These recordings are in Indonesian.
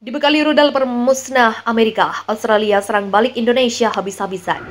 Dibekali rudal permusnah Amerika, Australia serang balik Indonesia habis-habisan.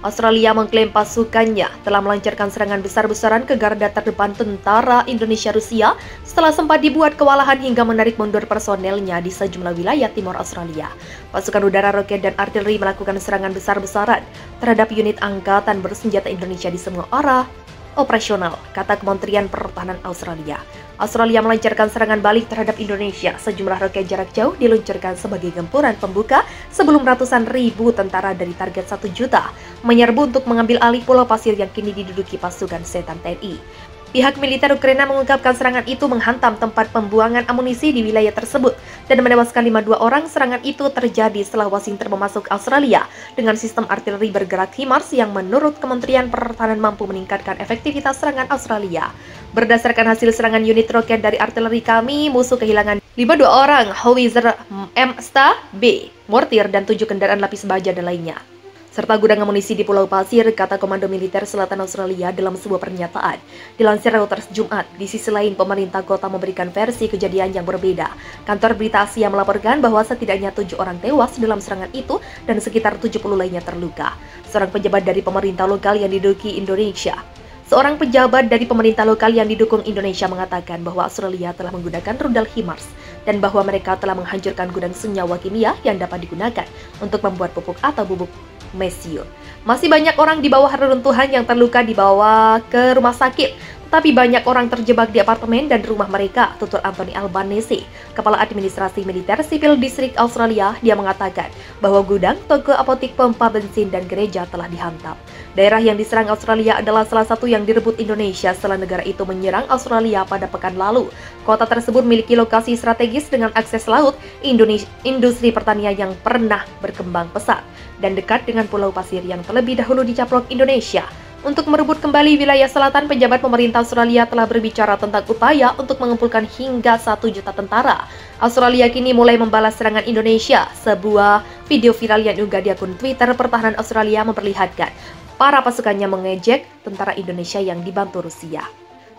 Australia mengklaim pasukannya telah melancarkan serangan besar-besaran ke garda terdepan tentara Indonesia-Rusia setelah sempat dibuat kewalahan hingga menarik mundur personelnya di sejumlah wilayah timur Australia. Pasukan udara, roket, dan artileri melakukan serangan besar-besaran terhadap unit angkatan bersenjata Indonesia di semua arah operasional, kata Kementerian Pertahanan Australia. Australia melancarkan serangan balik terhadap Indonesia. Sejumlah roket jarak jauh diluncurkan sebagai gempuran pembuka sebelum ratusan ribu tentara dari target 1 juta menyerbu untuk mengambil alih Pulau Pasir yang kini diduduki pasukan setan TNI. Pihak militer Ukraina mengungkapkan serangan itu menghantam tempat pembuangan amunisi di wilayah tersebut dan menewaskan 52 orang. Serangan itu terjadi setelah Washington memasuk Australia dengan sistem artileri bergerak HIMARS yang menurut Kementerian Pertahanan mampu meningkatkan efektivitas serangan Australia. Berdasarkan hasil serangan unit roket dari artileri kami, musuh kehilangan 52 orang howitzer M-STA-B, mortir, dan 7 kendaraan lapis baja dan lainnya, serta gudang amunisi di Pulau Pasir, kata Komando Militer Selatan Australia dalam sebuah pernyataan. Dilansir Reuters Jumat, di sisi lain pemerintah kota memberikan versi kejadian yang berbeda. Kantor berita Asia melaporkan bahwa setidaknya 7 orang tewas dalam serangan itu dan sekitar 70 lainnya terluka. Seorang pejabat dari pemerintah lokal yang diduduki Indonesia mengatakan bahwa Australia telah menggunakan rudal HIMARS dan bahwa mereka telah menghancurkan gudang senyawa kimia yang dapat digunakan untuk membuat pupuk atau bubuk mesiu. Masih banyak orang di bawah reruntuhan yang terluka dibawa ke rumah sakit, tetapi banyak orang terjebak di apartemen dan rumah mereka, tutur Anthony Albanese, Kepala Administrasi Militer Sipil Distrik Australia. Dia mengatakan bahwa gudang, toko, apotik, pompa bensin, dan gereja telah dihantam. Daerah yang diserang Australia adalah salah satu yang direbut Indonesia setelah negara itu menyerang Australia pada pekan lalu. Kota tersebut memiliki lokasi strategis dengan akses laut, industri pertanian yang pernah berkembang pesat, dan dekat dengan Pulau Pasir yang terlebih dahulu dicaplok Indonesia. Untuk merebut kembali wilayah selatan, pejabat pemerintah Australia telah berbicara tentang upaya untuk mengumpulkan hingga 1 juta tentara. Australia kini mulai membalas serangan Indonesia. Sebuah video viral yang diunggah di akun Twitter Pertahanan Australia memperlihatkan para pasukannya mengejek tentara Indonesia yang dibantu Rusia.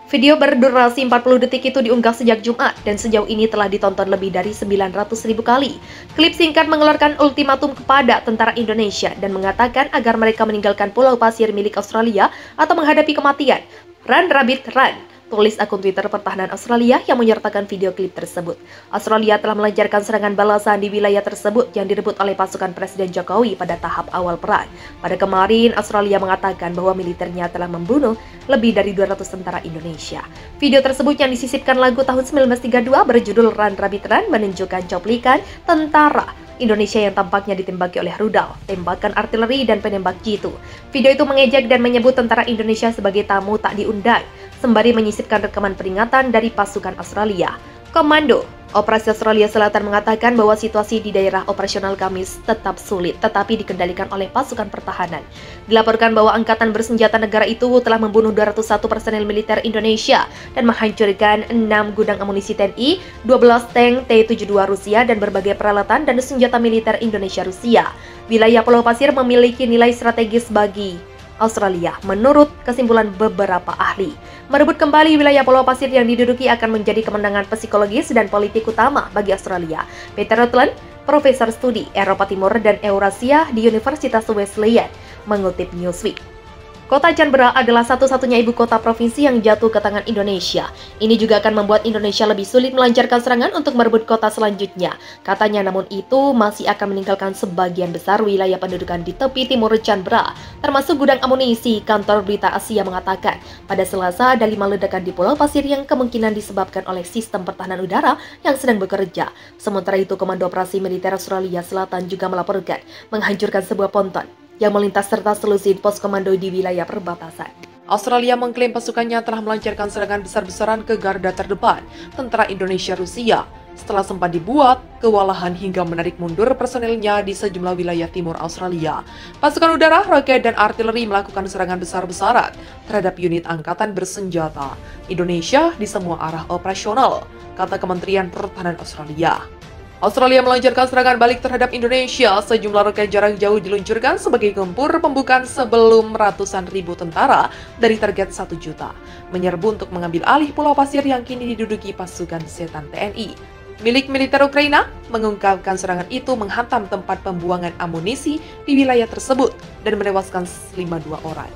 Video berdurasi 40 detik itu diunggah sejak Jumat dan sejauh ini telah ditonton lebih dari 900.000 kali. Klip singkat mengeluarkan ultimatum kepada tentara Indonesia dan mengatakan agar mereka meninggalkan Pulau Pasir milik Australia atau menghadapi kematian. Run Rabbit Run, tulis akun Twitter Pertahanan Australia yang menyertakan video klip tersebut. Australia telah melancarkan serangan balasan di wilayah tersebut yang direbut oleh pasukan Presiden Jokowi pada tahap awal perang. Pada kemarin, Australia mengatakan bahwa militernya telah membunuh lebih dari 200 tentara Indonesia. Video tersebut yang disisipkan lagu tahun 1932 berjudul Run Rabbit Run menunjukkan cuplikan tentara Indonesia yang tampaknya ditembaki oleh rudal, tembakan artileri, dan penembak jitu. Video itu mengejek dan menyebut tentara Indonesia sebagai tamu tak diundang, sembari menyisipkan rekaman peringatan dari pasukan Australia. Komando Operasi Australia Selatan mengatakan bahwa situasi di daerah operasional Kamis tetap sulit, tetapi dikendalikan oleh pasukan pertahanan. Dilaporkan bahwa Angkatan Bersenjata negara itu telah membunuh 201 personel militer Indonesia dan menghancurkan 6 gudang amunisi TNI, 12 tank T-72 Rusia, dan berbagai peralatan dan senjata militer Indonesia-Rusia. Wilayah Pulau Pasir memiliki nilai strategis bagi Australia, menurut kesimpulan beberapa ahli. Merebut kembali wilayah Pulau Pasir yang diduduki akan menjadi kemenangan psikologis dan politik utama bagi Australia. Peter Rutland, Profesor Studi Eropa Timur dan Eurasia di Universitas Wesleyan, mengutip Newsweek. Kota Canberra adalah satu-satunya ibu kota provinsi yang jatuh ke tangan Indonesia. Ini juga akan membuat Indonesia lebih sulit melancarkan serangan untuk merebut kota selanjutnya. Katanya, namun itu masih akan meninggalkan sebagian besar wilayah pendudukan di tepi timur Canberra, termasuk gudang amunisi. Kantor Berita Asia mengatakan, pada Selasa ada 5 ledakan di Pulau Pasir yang kemungkinan disebabkan oleh sistem pertahanan udara yang sedang bekerja. Sementara itu, Komando Operasi Militer Australia Selatan juga melaporkan menghancurkan sebuah ponton yang melintas serta selusin pos komando di wilayah perbatasan. Australia mengklaim pasukannya telah melancarkan serangan besar-besaran ke garda terdepan tentara Indonesia-Rusia setelah sempat dibuat kewalahan hingga menarik mundur personelnya di sejumlah wilayah timur Australia. Pasukan udara, roket, dan artileri melakukan serangan besar-besaran terhadap unit angkatan bersenjata Indonesia di semua arah operasional, kata Kementerian Pertahanan Australia. Australia melancarkan serangan balik terhadap Indonesia. Sejumlah roket jarak jauh diluncurkan sebagai gempur pembukaan sebelum ratusan ribu tentara dari target 1 juta menyerbu untuk mengambil alih Pulau Pasir yang kini diduduki pasukan setan TNI. Milik militer Ukraina mengungkapkan serangan itu menghantam tempat pembuangan amunisi di wilayah tersebut dan menewaskan 52 orang.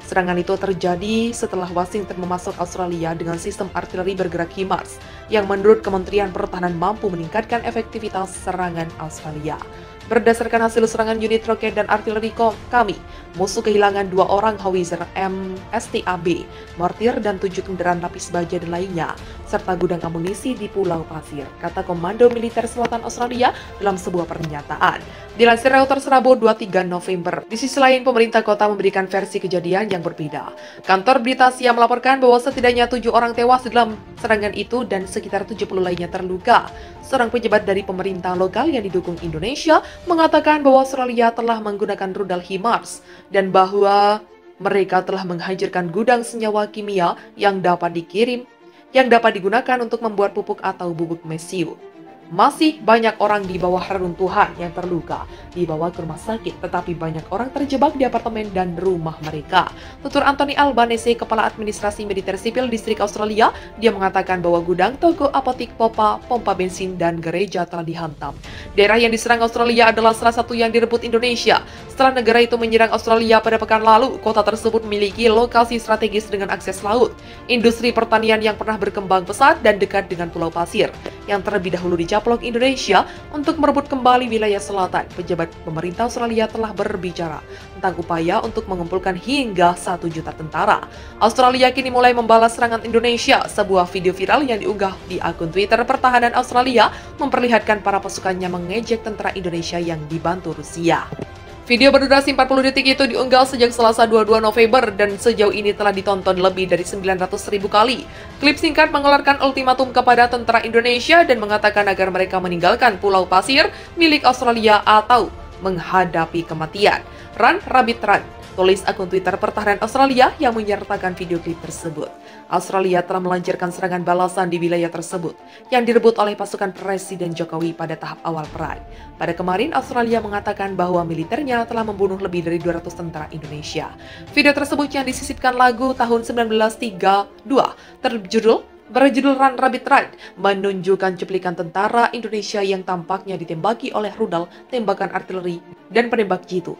Serangan itu terjadi setelah Washington memasuk Australia dengan sistem artileri bergerak HIMARS yang menurut Kementerian Pertahanan mampu meningkatkan efektivitas serangan Australia. Berdasarkan hasil serangan unit roket dan artileri kami, musuh kehilangan 2 orang howitzer MSTAB, mortir, dan 7 kendaraan lapis baja dan lainnya, serta gudang amunisi di Pulau Pasir, kata Komando Militer Selatan Australia dalam sebuah pernyataan. Dilansir Reuters Rabu 23 November, di sisi lain pemerintah kota memberikan versi kejadian yang berbeda. Kantor Berita Asia melaporkan bahwa setidaknya 7 orang tewas dalam serangan itu dan sekitar 70 lainnya terluka. Seorang pejabat dari pemerintah lokal yang didukung Indonesia mengatakan bahwa Australia telah menggunakan rudal HIMARS dan bahwa mereka telah menghancurkan gudang senyawa kimia yang dapat digunakan untuk membuat pupuk atau bubuk mesiu. Masih banyak orang di bawah reruntuhan yang terluka, dibawa ke rumah sakit, tetapi banyak orang terjebak di apartemen dan rumah mereka. Tutur Anthony Albanese, Kepala Administrasi Militer Sipil Distrik Australia, dia mengatakan bahwa gudang, toko, apotik, pompa bensin, dan gereja telah dihantam. Daerah yang diserang Australia adalah salah satu yang direbut Indonesia. Setelah negara itu menyerang Australia pada pekan lalu, kota tersebut memiliki lokasi strategis dengan akses laut, industri pertanian yang pernah berkembang pesat dan dekat dengan Pulau Pasir, yang terlebih dahulu dicaplok Indonesia untuk merebut kembali wilayah selatan. Pejabat pemerintah Australia telah berbicara tentang upaya untuk mengumpulkan hingga 1 juta tentara. Australia kini mulai membalas serangan Indonesia. Sebuah video viral yang diunggah di akun Twitter Pertahanan Australia memperlihatkan para pasukannya mengejek tentara Indonesia yang dibantu Rusia. Video berdurasi 40 detik itu diunggah sejak Selasa 22 November dan sejauh ini telah ditonton lebih dari 900.000 kali. Klip singkat mengeluarkan ultimatum kepada tentara Indonesia dan mengatakan agar mereka meninggalkan Pulau Pasir milik Australia atau menghadapi kematian. Run, Rabbit Run, tulis akun Twitter Pertahanan Australia yang menyertakan video klip tersebut. Australia telah melancarkan serangan balasan di wilayah tersebut yang direbut oleh pasukan Presiden Jokowi pada tahap awal perang. Pada kemarin, Australia mengatakan bahwa militernya telah membunuh lebih dari 200 tentara Indonesia. Video tersebut yang disisipkan lagu tahun 1932 berjudul Run Rabbit Run menunjukkan cuplikan tentara Indonesia yang tampaknya ditembaki oleh rudal, tembakan artileri, dan penembak jitu.